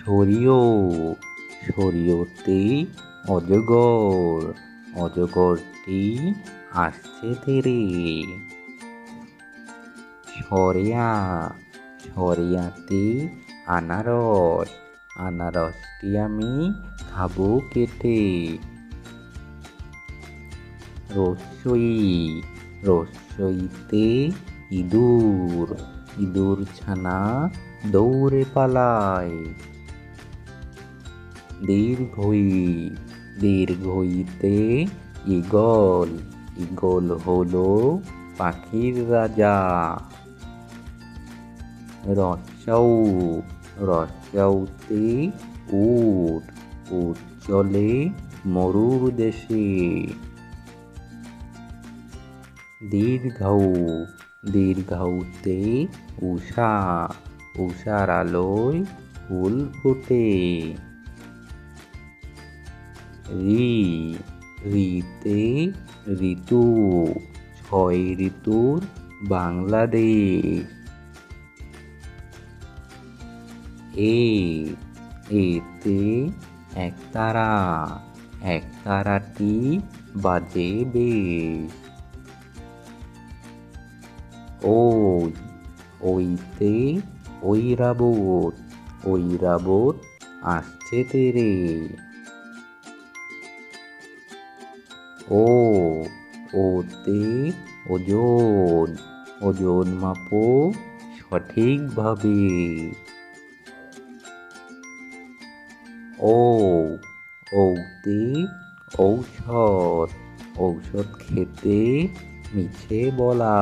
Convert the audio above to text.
সরিও সরিওতে অজগর অজগরটি আসছে তেরে। সরেয়া সরেয়াতে আনারস আনারসটি আমি খাবো কেটে। রস্যই রস্যইতে ইঁদুর ইঁদুর ছানা দৌড়ে পালায়। দীর্ঘই দীর্ঘইতে ঈগল ঈগল হলো পাখির রাজা। রস্যৌ রস্যৌতে উট উট চলে মরুর দেশে। দীর্ঘৌ দীর্ঘৌতে উষা উষার আলোয় ফুল ফোটে। ঋ ঋতে ঋতু ছয় ঋতুর বাংলাদেশ। এতে একতারা একতারাটি বাজে বেশ। ওইতে ঐরাবত ঐরাবত আসছে তেরে। ওতে ওজন ওজন মাপো সঠিকভাবে। ঔতে ঔষধ ঔষধ খেতে মিছে বলা।